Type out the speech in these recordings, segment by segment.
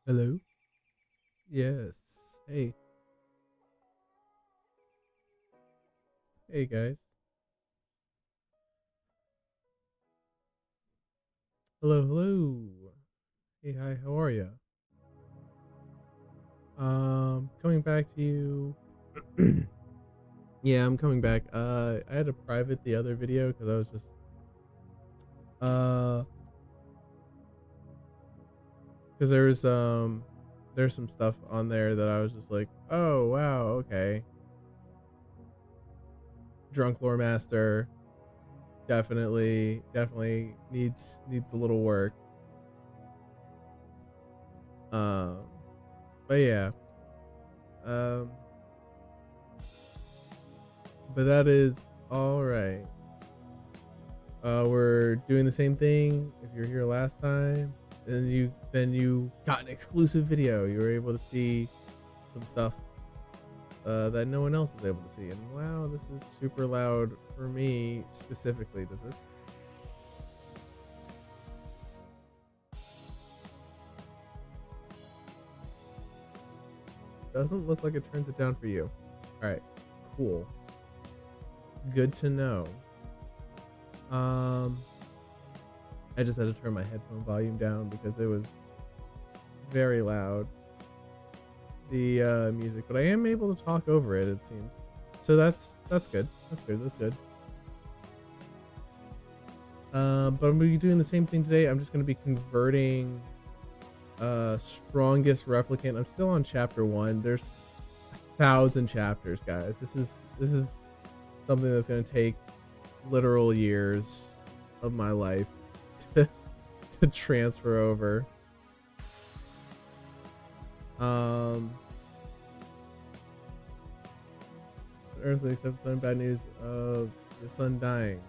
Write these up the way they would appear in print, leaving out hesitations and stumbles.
Hello? Yes. Hey. Hey guys. Hello, hello. Hey, hi, how are ya? Coming back to you. Yeah, I'm coming back. I had to private the other video because I was just uh because there's some stuff on there that I was just like, oh wow, okay. Drunk lore master definitely needs a little work. Um but yeah. Um but that is all right. We're doing the same thing. If you're here last time, then you got an exclusive video. You were able to see some stuff that no one else is able to see. And wow, this is super loud for me specifically. Does this? Doesn't look like it turns it down for you. All right, cool. Good to know. Um, I just had to turn my headphone volume down because it was very loud. The music, but I am able to talk over it. It seems so. That's good. That's good. That's good. But I'm gonna be doing the same thing today. I'm just gonna be converting strongest replicant. I'm still on chapter 1. There's 1,000 chapters, guys. This is something that's gonna take literal years of my life to to transfer over. Um, Earthly except sun. Bad news of the sun dying.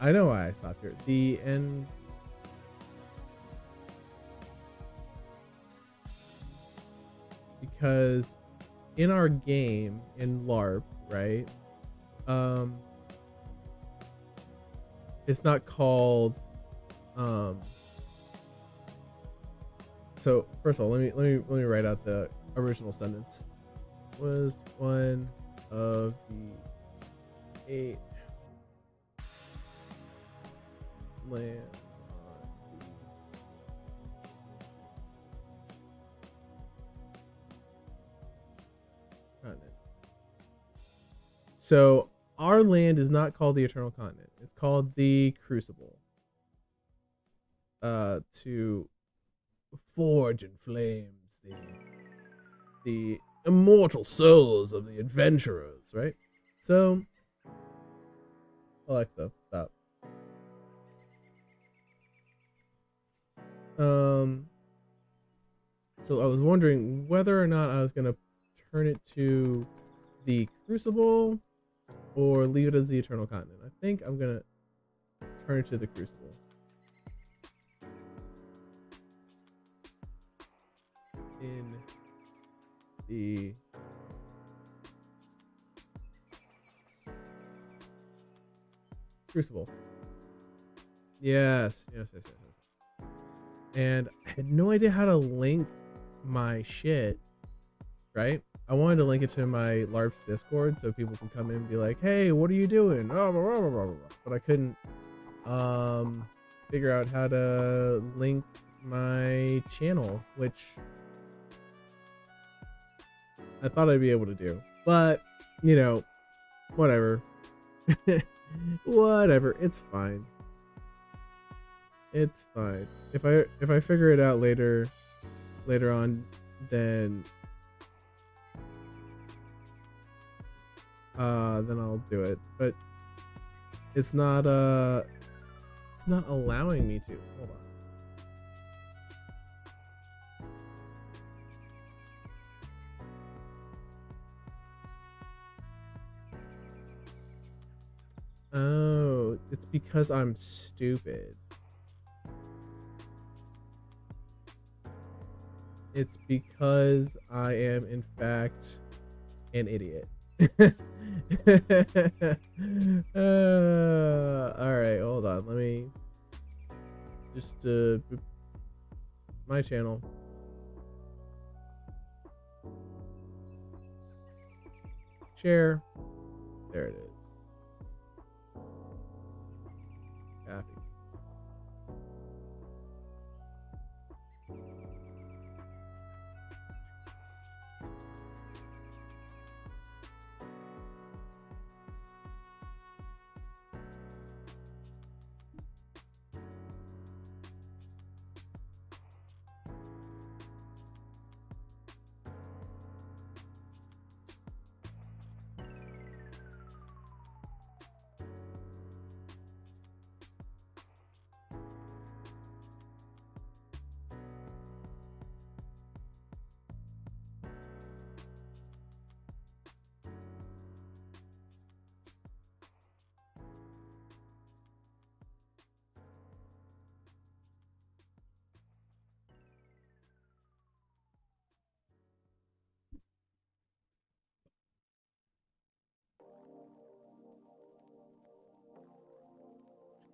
I know why I stopped here. The end. Because in our game in LARP, right? Um, it's not called. Um, so first of all, let me write out the original sentence. Was one of the 8 lands on the continent. So our land is not called the Eternal Continent. It's called the Crucible. To forge in flames the immortal souls of the adventurers, right? So, Alexa, stop. Um, so I was wondering whether or not I was gonna turn it to the Crucible or leave it as the Eternal Continent. I think I'm gonna turn it to the Crucible. In the Crucible. Yes. And I had no idea how to link my shit, right? I wanted to link it to my LARP's Discord so people can come in and be like, hey, what are you doing? Oh, blah, blah, blah, blah, blah. But I couldn't figure out how to link my channel, which I thought I'd be able to do. But, you know, whatever. Whatever. It's fine. It's fine. If I figure it out later on, then I'll do it. But it's not allowing me to. Hold on. Oh, it's because I'm stupid. It's because I am in fact an idiot. All right, hold on. Let me just my channel. Share. There it is. Copy.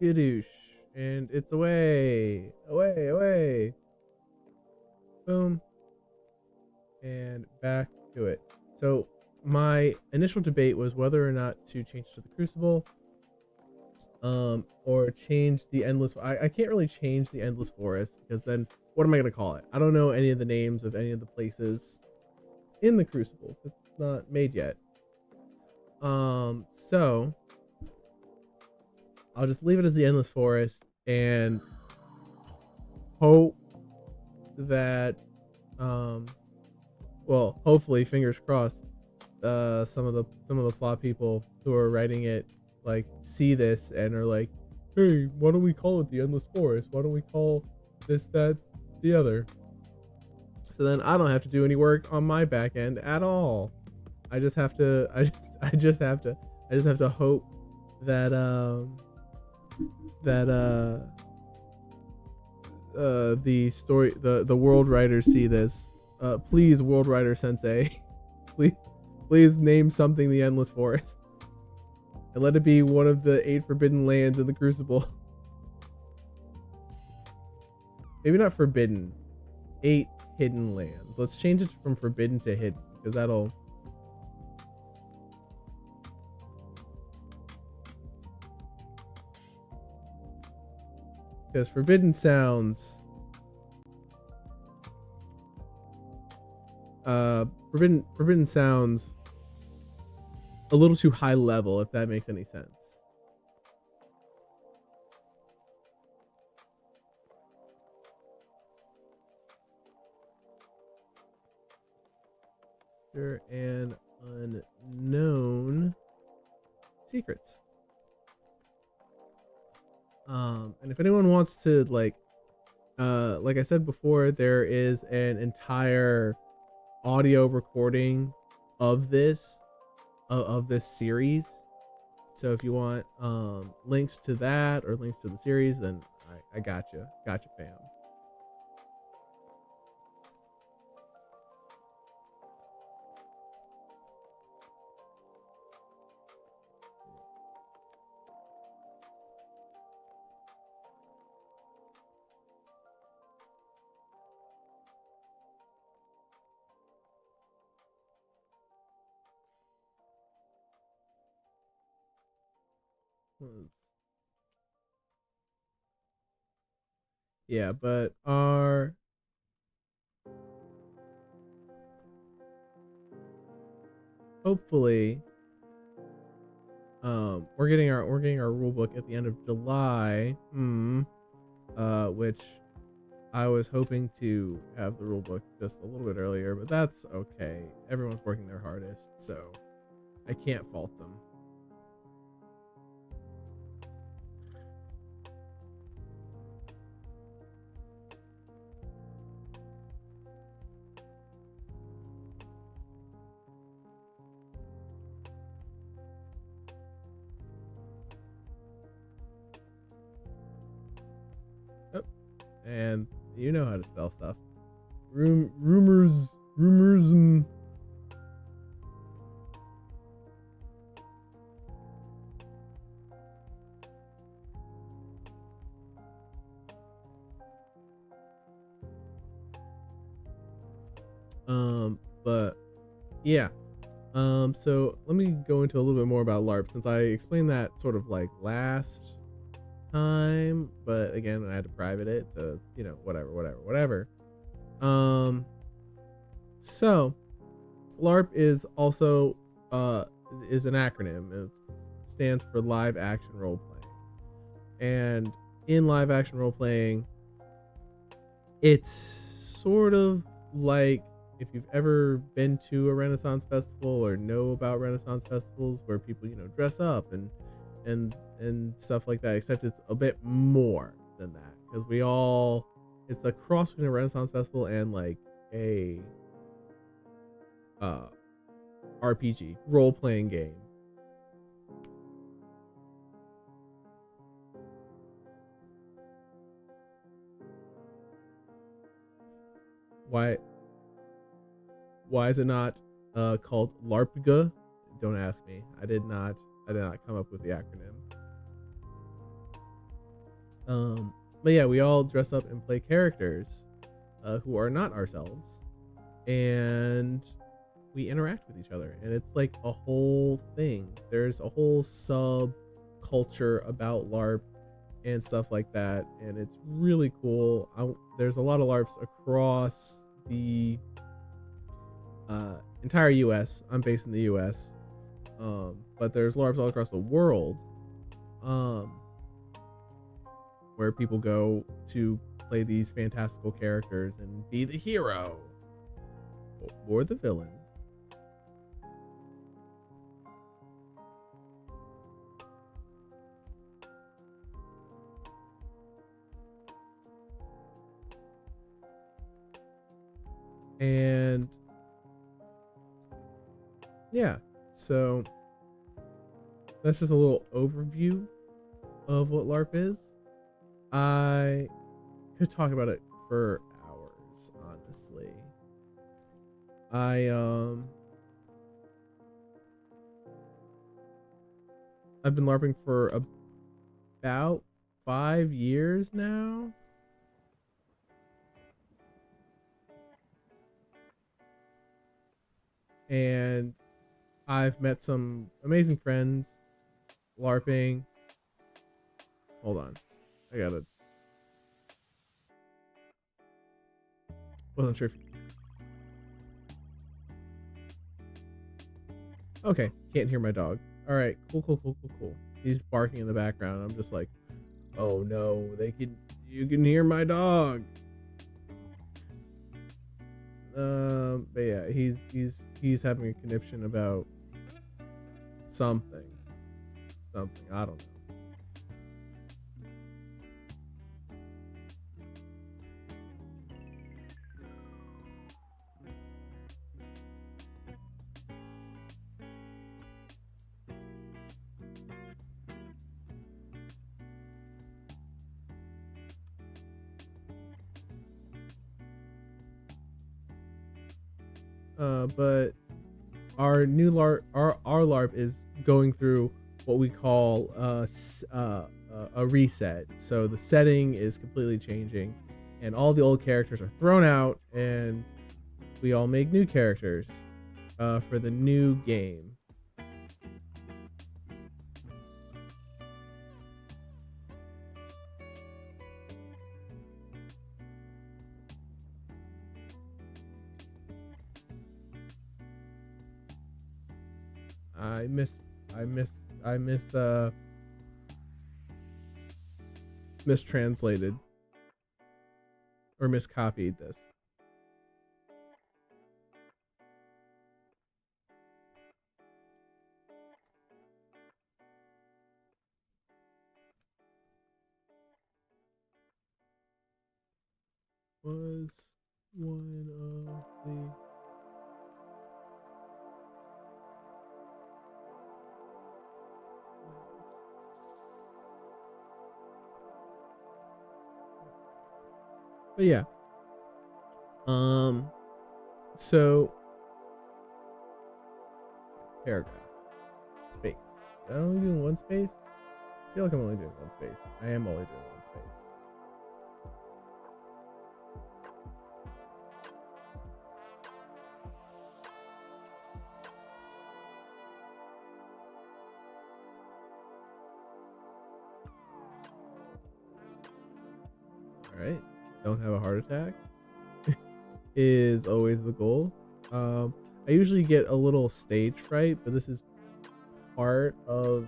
Skidoosh. And it's away. Away, away. Boom. And back to it. So my initial debate was whether or not to change to the Crucible, or change the Endless. I can't really change the Endless Forest because then what am I gonna call it? I don't know any of the names of any of the places in the Crucible. It's not made yet. So I'll just leave it as the Endless Forest and hope that, well, hopefully, fingers crossed, some of the plot people who are writing it like see this and are like, hey, why don't we call it the Endless Forest? Why don't we call this, that, the other? So then I don't have to do any work on my back end at all. I just have to I just have to hope that the story, the world writers see this. Please, world writer sensei, please name something the Endless Forest, and let it be one of the 8 forbidden lands in the Crucible. Maybe not forbidden, 8 hidden lands. Let's change it from forbidden to hidden, because that'll. Because forbidden sounds, forbidden sounds a little too high level, if that makes any sense. And unknown secrets. And if anyone wants to, like I said before, there is an entire audio recording of this series. So if you want links to that or links to the series, then I gotcha fam. Yeah, but hopefully we're getting our rule book at the end of July, which I was hoping to have the rule book just a little bit earlier, but that's okay. Everyone's working their hardest, so I can't fault them. Oh, and you know how to spell stuff. Rumors. But yeah. So let me go into a little bit more about LARP since I explained that sort of like last time, but again, I had to private it, so whatever. Um, so LARP is also is an acronym. It stands for live action role playing, and in live action role playing, it's sort of like if you've ever been to a Renaissance festival or know about Renaissance festivals where people dress up and stuff like that, except it's a bit more than that because it's a cross between a Renaissance festival and like a uh RPG role playing game. Why is it not called LARPGA? Don't ask me. I did not come up with the acronym. But yeah, we all dress up and play characters who are not ourselves, and we interact with each other, and it's like a whole thing. There's a whole sub culture about LARP and stuff like that, and it's really cool. There's a lot of LARPs across the entire US. I'm based in the US, but there's LARPs all across the world, um, where people go to play these fantastical characters and be the hero or the villain. And yeah, so that's just a little overview of what LARP is. I could talk about it for hours, honestly. I've been LARPing for about 5 years now. And I've met some amazing friends LARPing. Hold on. I gotta. Wasn't sure if. Okay, can't hear my dog. All right, cool. He's barking in the background. I'm just like, oh no, you can hear my dog. But yeah, he's having a conniption about something. I don't know. But our new LARP, our LARP is going through what we call a reset. So the setting is completely changing, and all the old characters are thrown out, and we all make new characters for the new game. I miss I miss I miss mistranslated or miscopied this. Was one of the but yeah. Um so paragraph space. Am I only doing one space? I feel like I'm only doing one space. I am only doing one space. All right, don't have a heart attack is always the goal. I usually get a little stage fright, but this is part of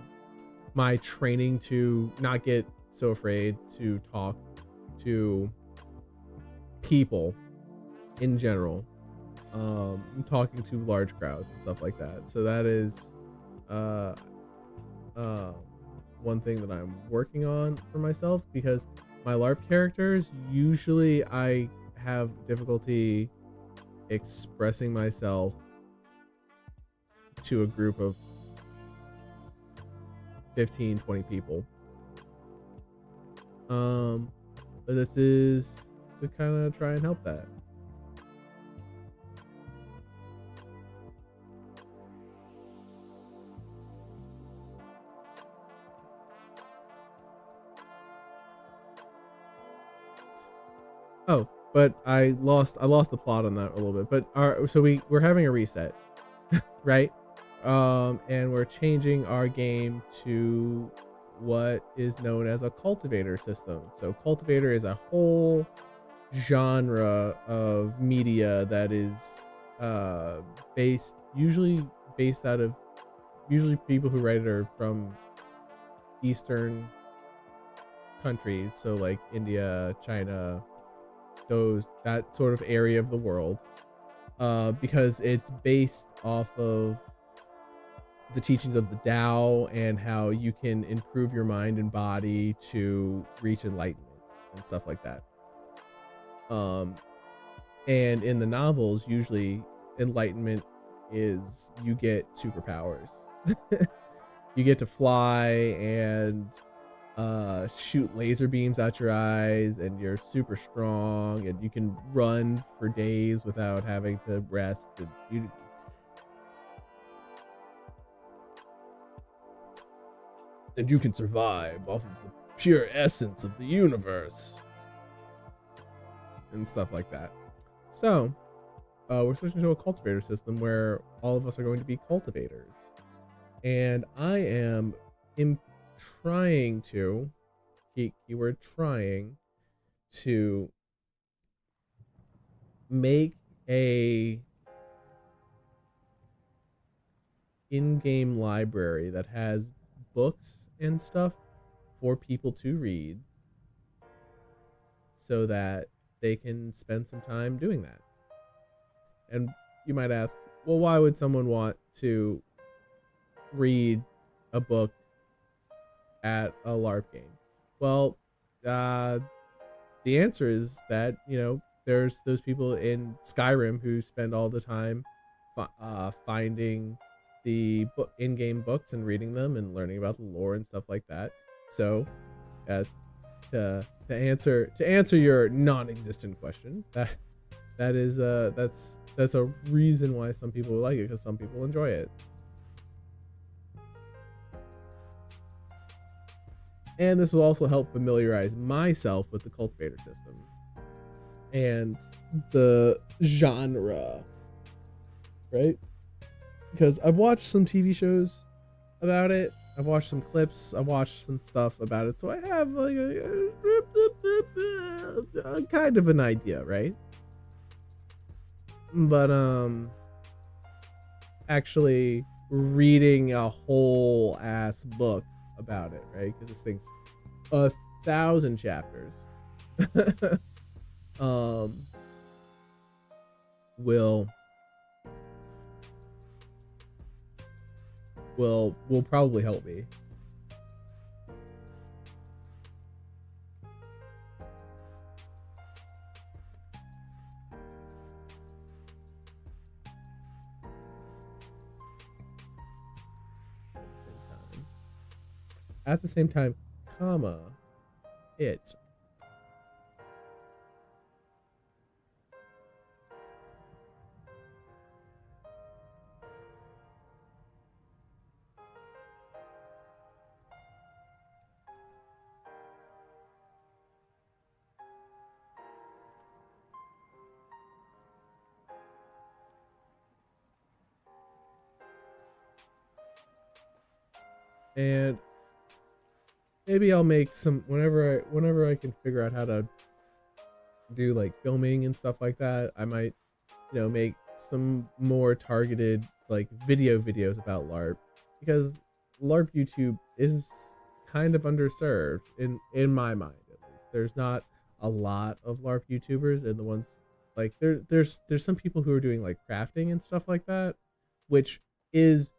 my training to not get so afraid to talk to people in general, talking to large crowds and stuff like that. So that is uh, uh, one thing that I'm working on for myself, because my LARP characters, usually I have difficulty expressing myself to a group of 15-20 people. But this is to kind of try and help that. Oh, but I lost the plot on that a little bit. But so we're having a reset, right? And we're changing our game to what is known as a cultivator system. So cultivator is a whole genre of media that is based out of usually people who write it are from Eastern countries, so like India, China, that sort of area of the world, because it's based off of the teachings of the Tao and how you can improve your mind and body to reach enlightenment and stuff like that. And in the novels, usually enlightenment is you get superpowers. You get to fly and shoot laser beams out your eyes, and you're super strong, and you can run for days without having to rest. And you can survive off of the pure essence of the universe and stuff like that. So we're switching to a cultivator system where all of us are going to be cultivators, and I am trying to keyword trying to make a in-game library that has books and stuff for people to read, so that they can spend some time doing that. And you might ask, well, why would someone want to read a book at a LARP game? Well, the answer is that, there's those people in Skyrim who spend all the time finding the in-game books and reading them and learning about the lore and stuff like that. So, to answer your non-existent question, that's a reason why some people like it, because some people enjoy it. And this will also help familiarize myself with the cultivator system and the genre, right? Because I've watched some TV shows about it. I've watched some clips. I've watched some stuff about it. So I have like a kind of an idea, right? But actually reading a whole ass book about it, right? Because this thing's 1,000 chapters. will probably help me. At the same time, comma, it. And maybe I'll make some whenever I can figure out how to do like filming and stuff like that. I might, make some more targeted like videos about LARP, because LARP YouTube is kind of underserved in my mind, at least. There's not a lot of LARP YouTubers, and the ones like there's some people who are doing like crafting and stuff like that, which is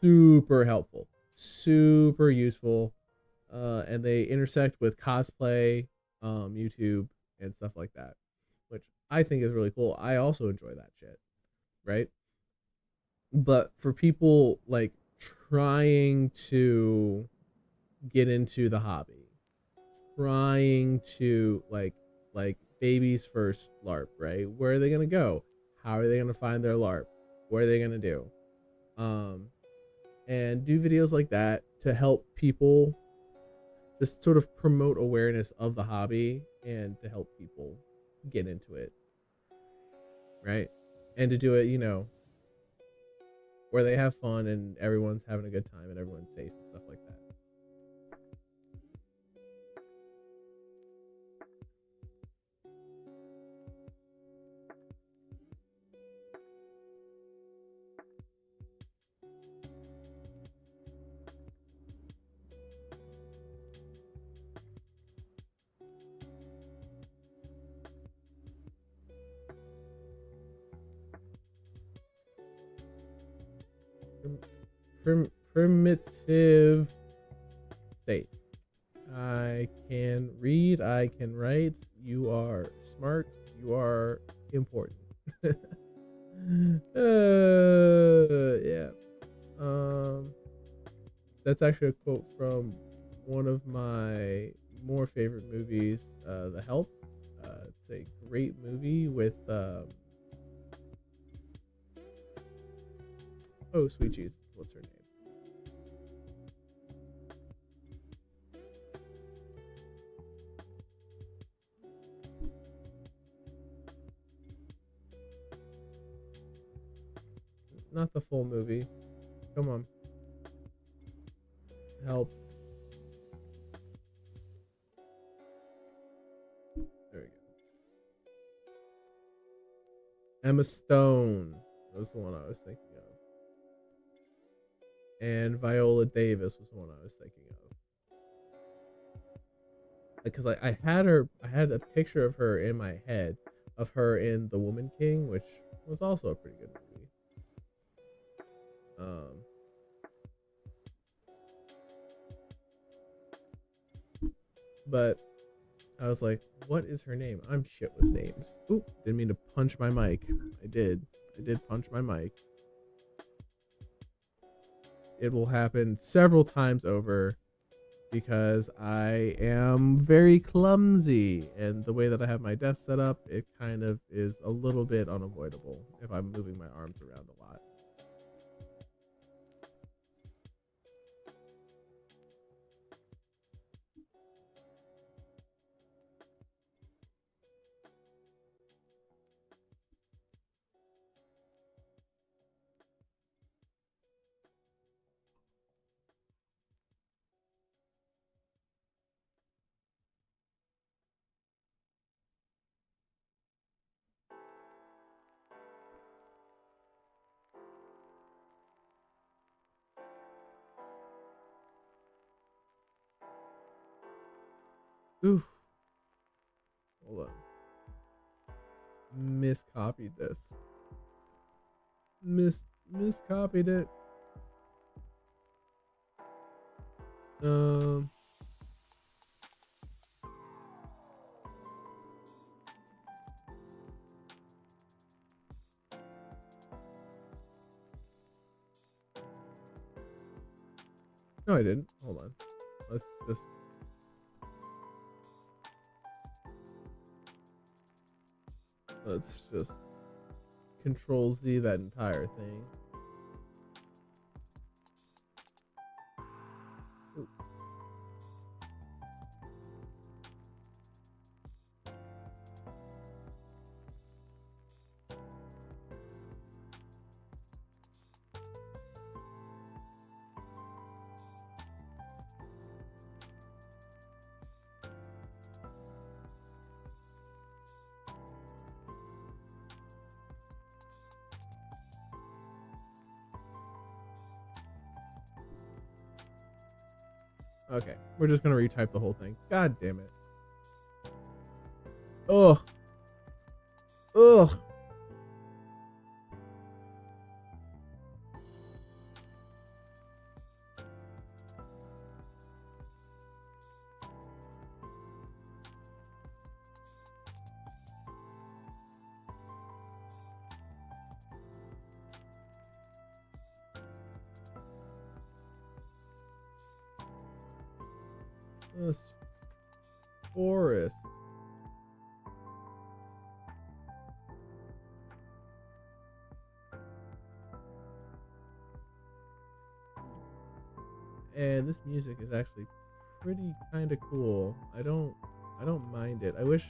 super helpful, super useful, and they intersect with cosplay, YouTube, and stuff like that, which I think is really cool. I also enjoy that shit, right? But for people like trying to get into the hobby, trying to like babies first LARP, right? Where are they gonna go? How are they gonna find their LARP? What are they gonna do? Um, and do videos like that to help people just sort of promote awareness of the hobby and to help people get into it, right? And to do it, where they have fun and everyone's having a good time and everyone's safe and stuff like that. Primitive state. I can read, I can write. You are smart. You are important. Yeah. Um, that's actually a quote from one of my more favorite movies, The Help. It's a great movie with oh sweet cheese, what's her name? Not the full movie. Come on, help. There we go. Emma Stone was the one I was thinking of, and Viola Davis was the one I was thinking of. Because I had a picture of her in my head, of her in The Woman King, which was also a pretty good movie. Um, but I was like, what is her name? I'm shit with names. Oop, didn't mean to punch my mic. I did. I did punch my mic. It will happen several times over because I am very clumsy, and the way that I have my desk set up, it kind of is a little bit unavoidable if I'm moving my arms around a lot. Oof, hold on. Miscopied this. Miscopied it. Um, no, I didn't. Hold on. Let's just let's just Control Z that entire thing. Ooh. Okay, we're just gonna retype the whole thing. God damn it. Ugh. Ugh. This forest. And this music is actually pretty kind of cool. I don't mind it. I wish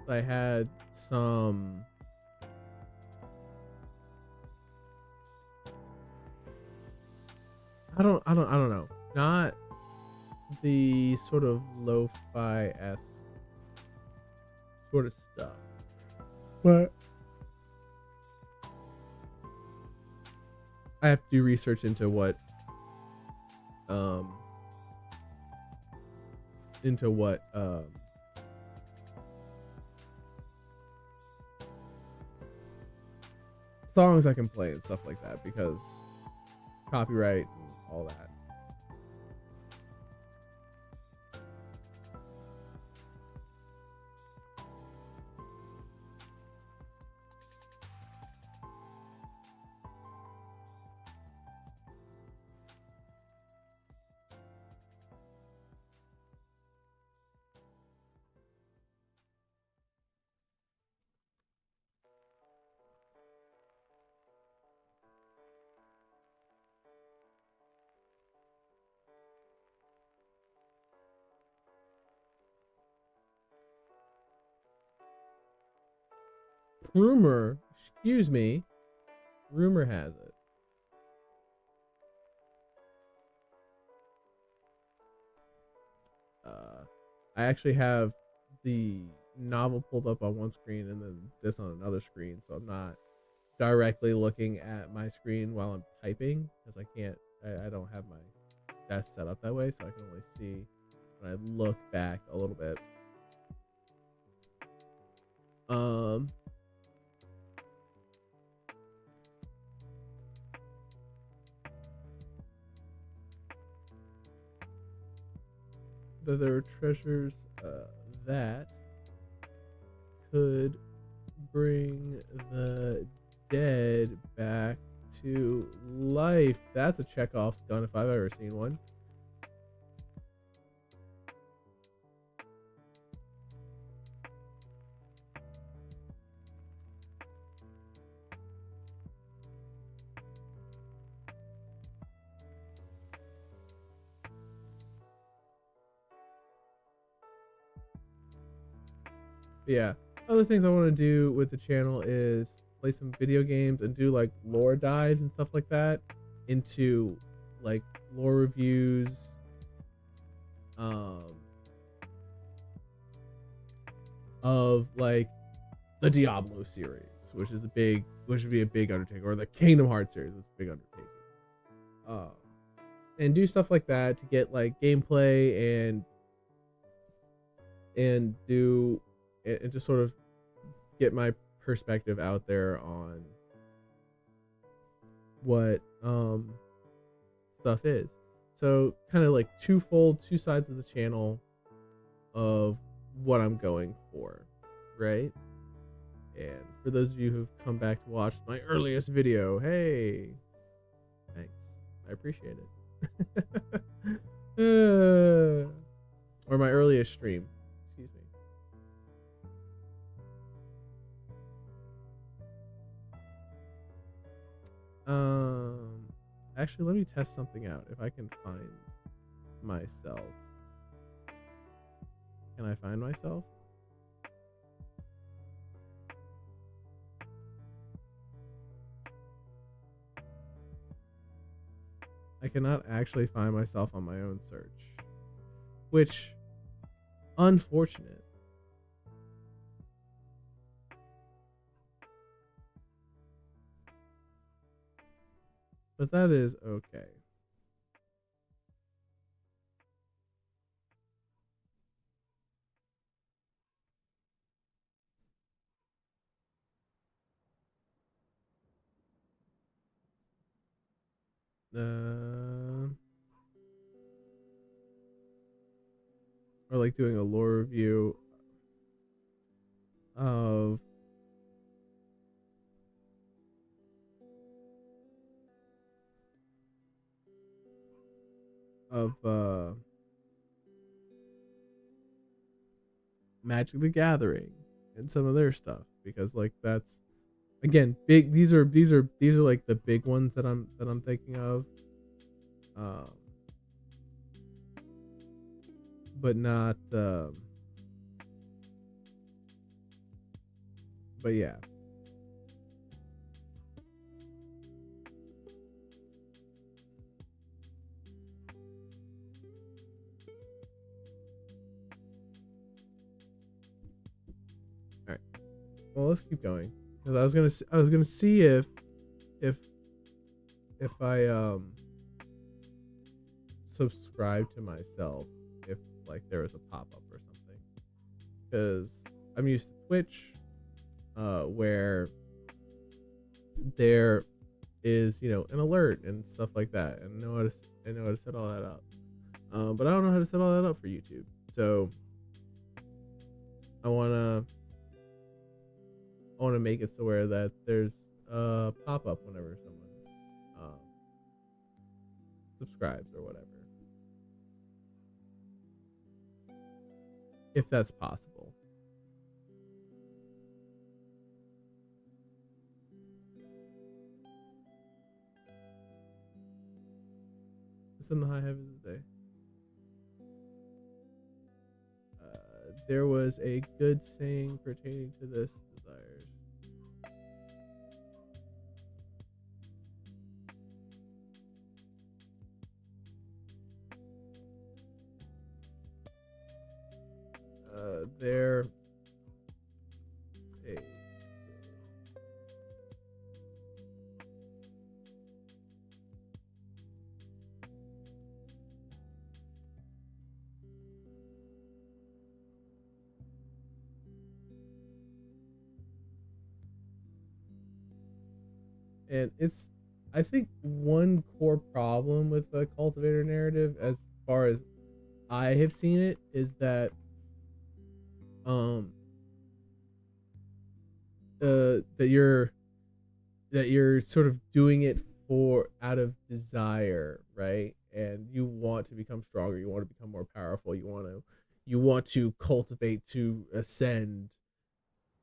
I had some I don't know. Not the sort of lo-fi-esque sort of stuff. But I have to do research into what um into what songs I can play and stuff like that, because copyright and all that. Rumor, excuse me, rumor has it I actually have the novel pulled up on one screen and then this on another screen, so I'm not directly looking at my screen while I'm typing, because I don't have my desk set up that way, so I can only see when I look back a little bit. Um, that there are treasures that could bring the dead back to life. That's a Chekhov's gun if I've ever seen one. But yeah, other things I want to do with the channel is play some video games and do like lore dives and stuff like that into like lore reviews, um, of like the Diablo series, which would be a big undertaking, or the Kingdom Hearts series, which is a big undertaking. Um, and do stuff like that to get like gameplay and do and just sort of get my perspective out there on what stuff is. So kind of like twofold, two sides of the channel of what I'm going for, right? And for those of you who've come back to watch my earliest video, hey, thanks, I appreciate it. Or my earliest stream, excuse me. Actually, let me test something out. If I can find myself. Can I find myself? I cannot actually find myself on my own search, which, unfortunate. But that is okay. or like doing a lore review of Magic the Gathering and some of their stuff, because like that's again big. These are like the big ones that I'm thinking of. Um, but not but yeah. All right. Well, let's keep going, because I was gonna see if if I subscribe to myself, if like there was a pop up or something, because I'm used to Twitch, where there is, you know, an alert and stuff like that, and I know how to set all that up. But I don't know how to set all that up for YouTube, so I wanna I wanna make it so where that there's a pop up whenever someone um, subscribes or whatever, if that's possible. It's in the high heavens today. There was a good saying pertaining to this desires. There a and it's I think one core problem with the cultivator narrative, as far as I have seen it, is um that you're sort of doing it for out of desire, right? And you want to become stronger, you want to become more powerful, you want to cultivate to ascend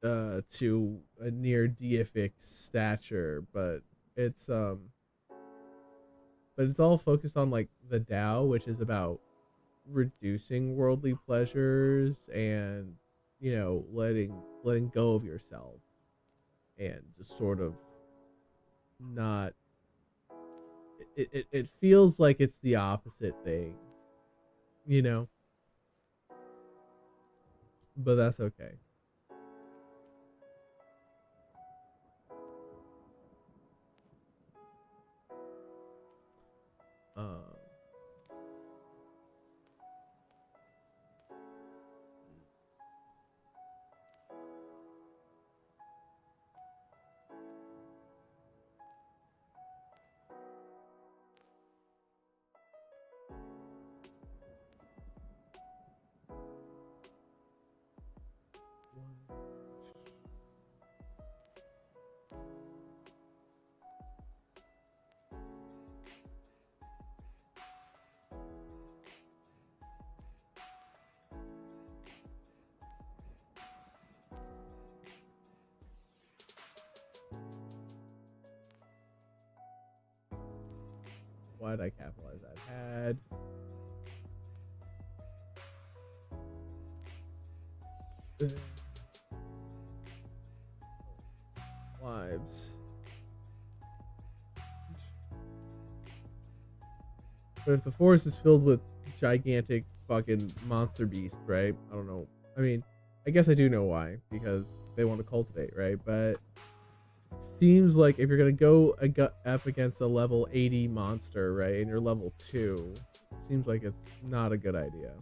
to a near deific stature, it's um but it's all focused on like the Tao, which is about reducing worldly pleasures and, you know, letting go of yourself, and just sort of not it feels like it's the opposite thing, you know, but that's okay. Um, why did I capitalize that? Had lives. But if the forest is filled with gigantic fucking monster beasts, right? I don't know. I mean, I guess I do know why, because they want to cultivate, right? But seems like if you're gonna go up against a level 80 monster, right, and you're level 2, seems like it's not a good idea.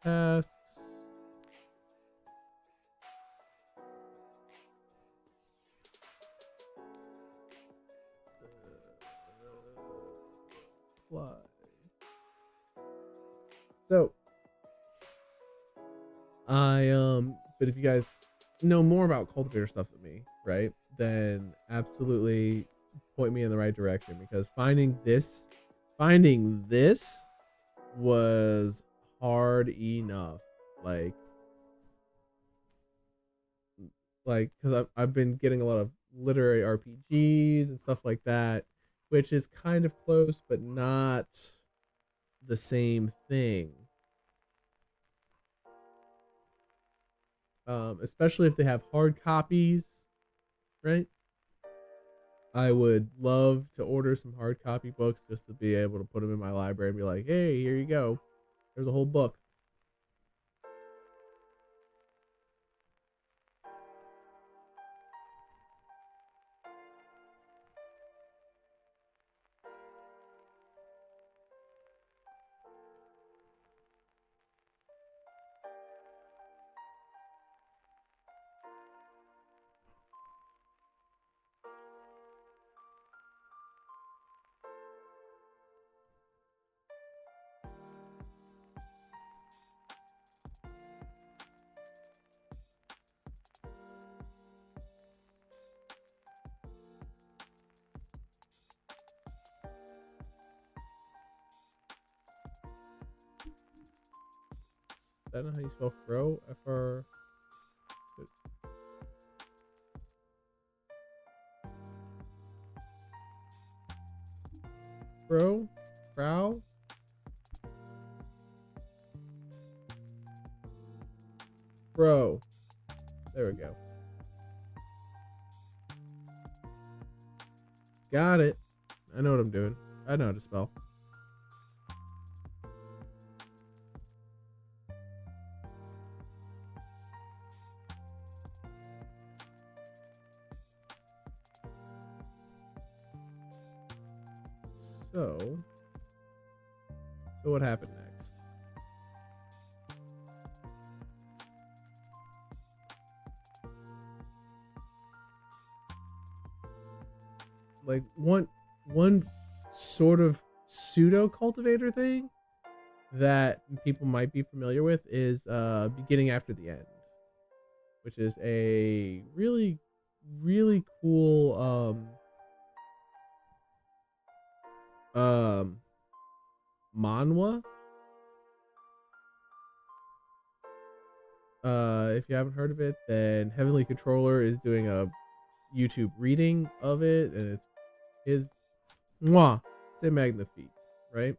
tasks. Fly. So but if you guys know more about cultivator stuff than me, right, then absolutely point me in the right direction, because finding this was hard enough. Like because I've been getting a lot of literary RPGs and stuff like that, which is kind of close but not the same thing. Especially if they have hard copies, right? I would love to order some hard copy books just to be able to put them in my library and be like, hey, here you go. There's a whole book. Is that not how you spell fro? F-R... Fro? Frow? Bro. There we go. Got it. I know what I'm doing. I know how to spell. So what happened next? Like one sort of pseudo cultivator thing that people might be familiar with is beginning after the end, which is a really cool manhwa. If you haven't heard of it, then Heavenly Controller is doing a YouTube reading of it, and it's his mwah, c'est magnifique, right?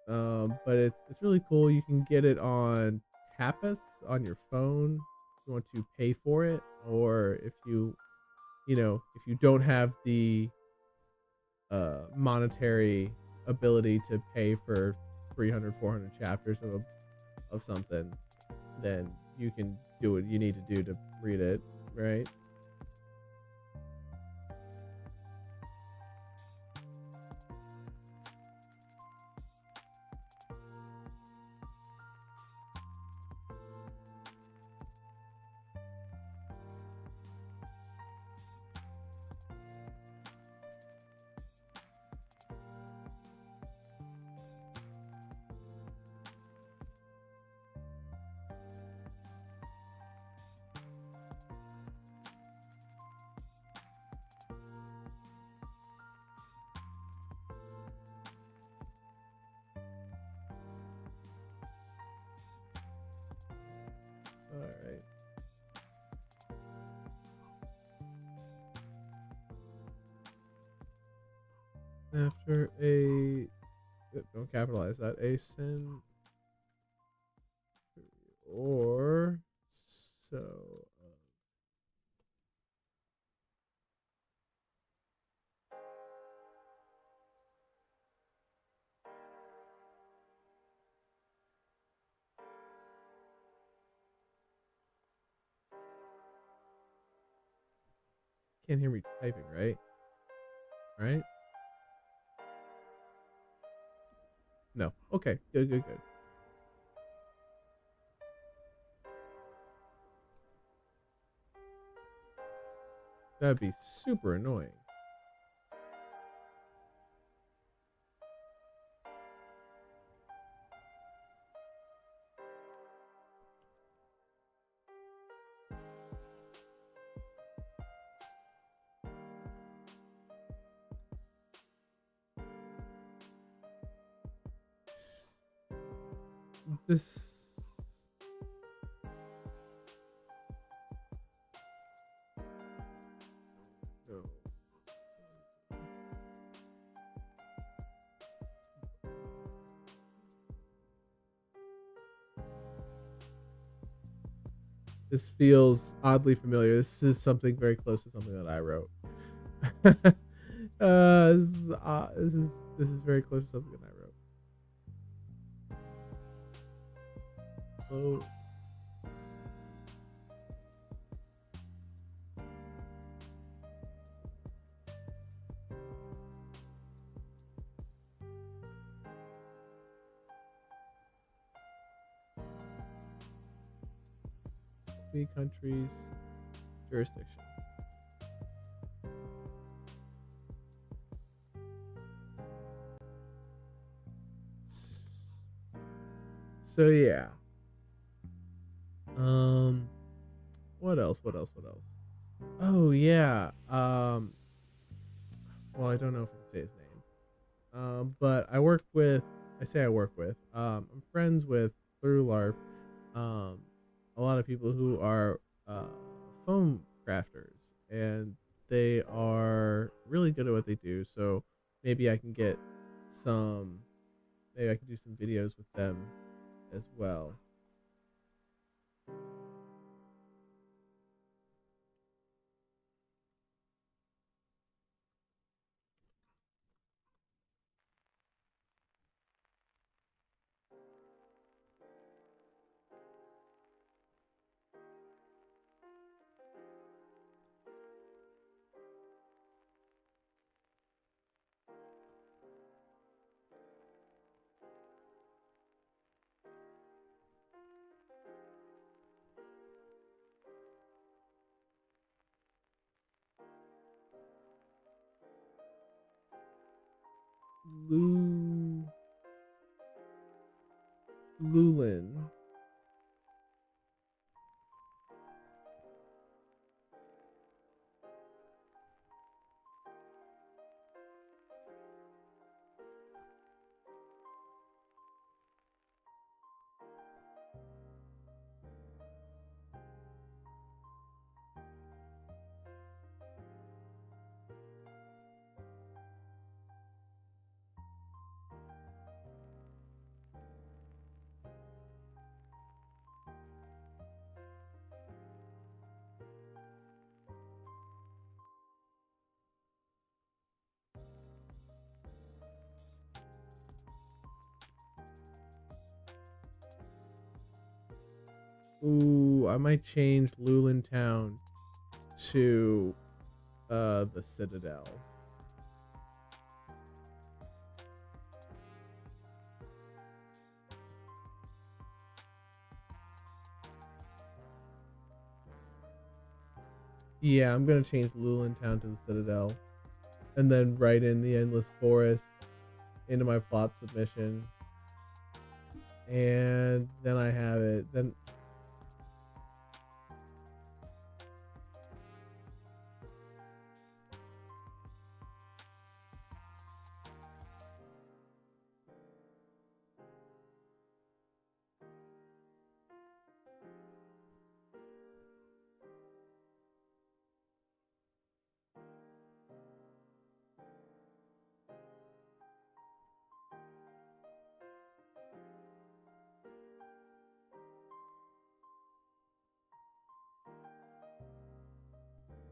But it's really cool. You can get it on Tapas on your phone if you want to pay for it, or if you if you don't have the monetary ability to pay for 300-400 chapters of something, then you can do what you need to do to read it, right? All right. After a don't capitalize that, a sin or so. Can't hear me typing, right? Right? No. Okay. Good. Good. Good. That'd be super annoying. This. No. This feels oddly familiar. This is something very close to something that I wrote. This is very close to something that I wrote. Oh, the country's jurisdiction. So yeah. What else? What else? What else? Oh yeah. Well, I don't know if I can say his name. But I work with. I say I work with. I'm friends with through LARP. Um, a lot of people who are foam crafters, and they are really good at what they do. So maybe I can get some. Maybe I can do some videos with them as well. Lu Lulin. Ooh, I might change Lulin Town to the Citadel. Yeah, I'm gonna change Lulin Town to the Citadel, and then write in the Endless Forest into my plot submission, and then I have it. Then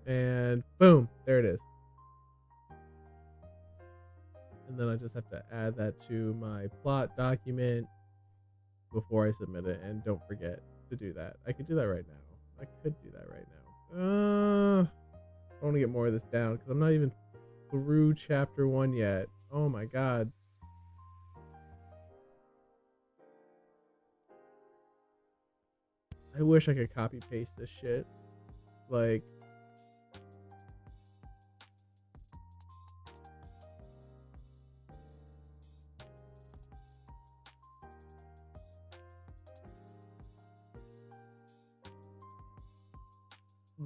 and boom, there it is. And then I just have to add that to my plot document before I submit it, and don't forget to do that. I could do that right now. I could do that right now. I want to get more of this down because I'm not even through chapter 1 yet. Oh my god. I wish I could copy paste this shit. Like,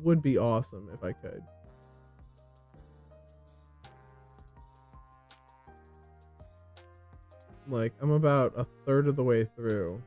would be awesome if I could. Like, I'm about a third of the way through.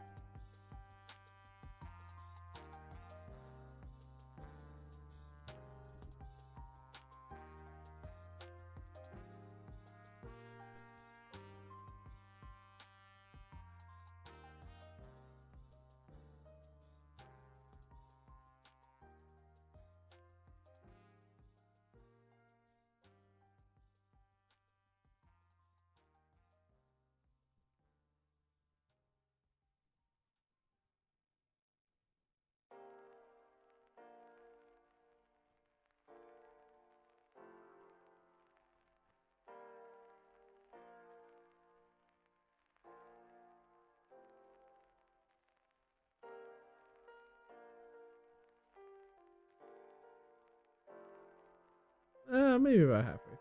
Maybe about halfway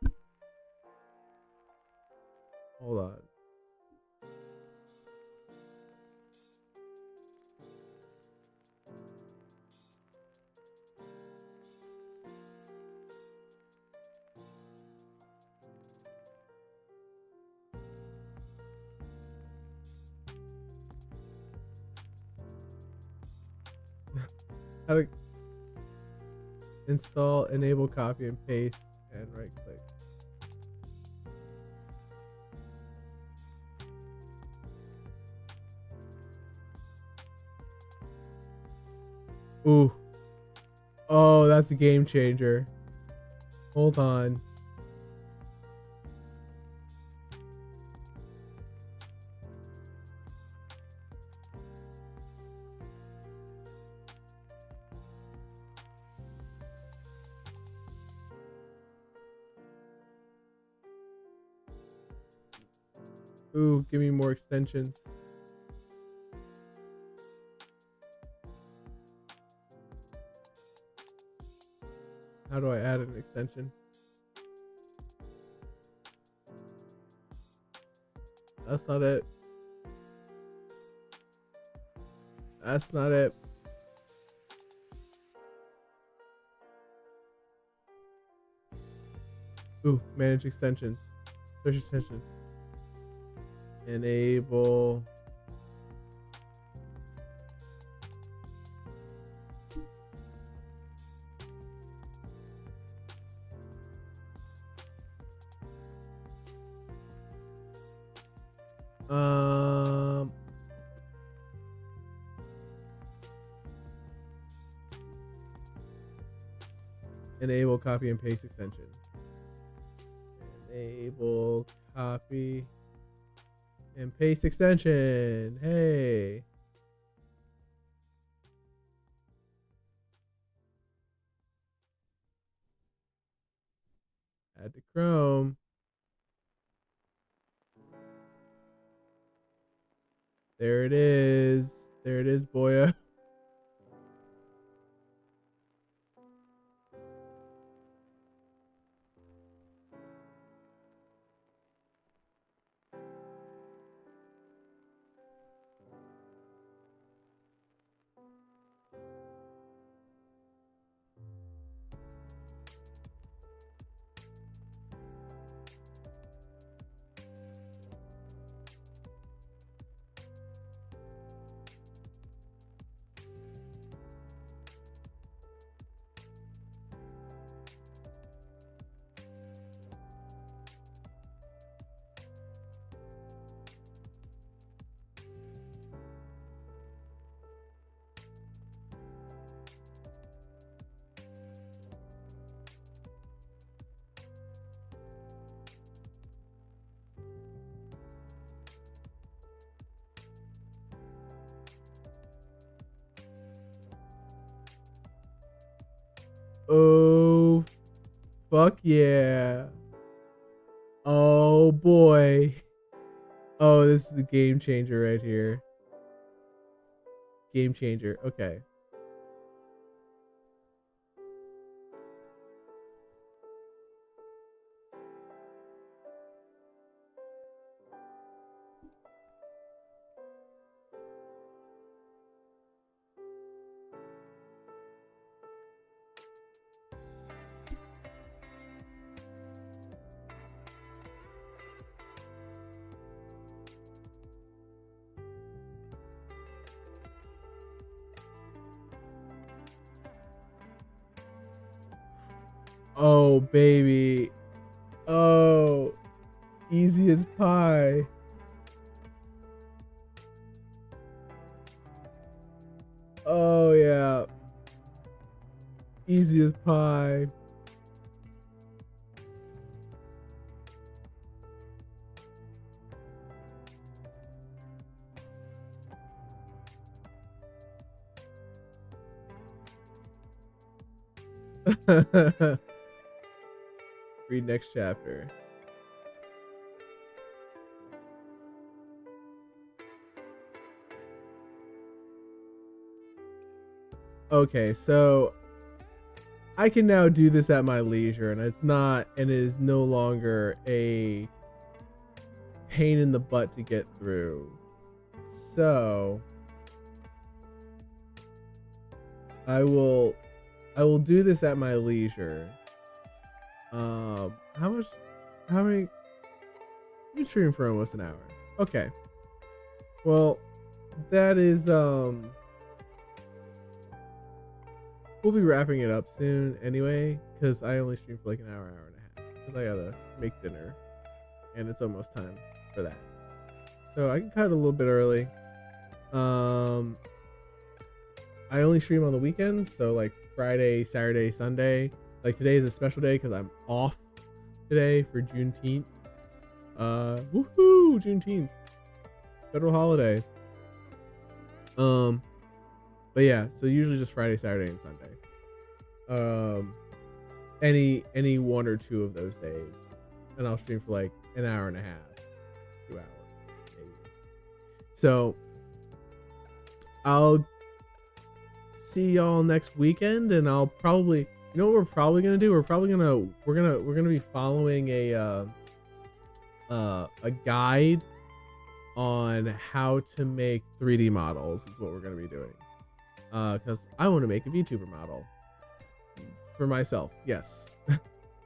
through. Hold on. How to install, enable, copy and paste, and right click. Ooh. Oh, that's a game changer. Hold on. Ooh, give me more extensions. How do I add an extension? That's not it. That's not it. Ooh, manage extensions. Search extension. Enable. Enable copy and paste extension. Enable copy and paste extension. Hey. Add to Chrome. There it is. There it is, boya. Oh, fuck yeah. Oh boy. Oh, this is a game changer right here. Game changer. Okay. Oh, baby. Oh, easy as pie. Oh, yeah. Easy as pie. Read next chapter. Okay, so I can now do this at my leisure, and it is no longer a pain in the butt to get through. So I will do this at my leisure. How many? I've been streaming for almost an hour. Okay. Well, that is we'll be wrapping it up soon anyway, because I only stream for like an hour and a half, because I gotta make dinner, and it's almost time for that. So I can cut it a little bit early. I only stream on the weekends, so like Friday, Saturday, Sunday. Like today is a special day because I'm off today for Juneteenth. Woohoo! Juneteenth, federal holiday. But yeah, so usually just Friday, Saturday, and Sunday. Any one or two of those days, and I'll stream for like an hour and a half, 2 hours, maybe. So I'll see y'all next weekend, and I'll probably, you know what we're probably gonna do? We're gonna be following a guide on how to make 3D models is what we're gonna be doing. Because I want to make a VTuber model for myself. Yes.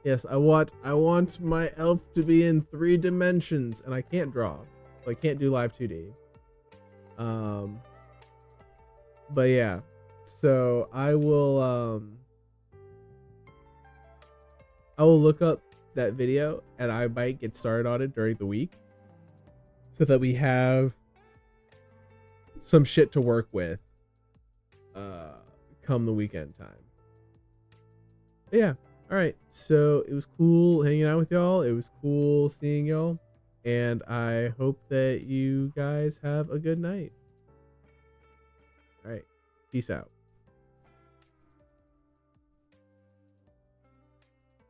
Yes, I want my elf to be in 3 dimensions, and I can't draw, so I can't do live 2D. But yeah, so I will look up that video, and I might get started on it during the week, so that we have some shit to work with come the weekend time. But yeah, all right, so it was cool hanging out with y'all. It was cool seeing y'all, and I hope that you guys have a good night. All right, peace out.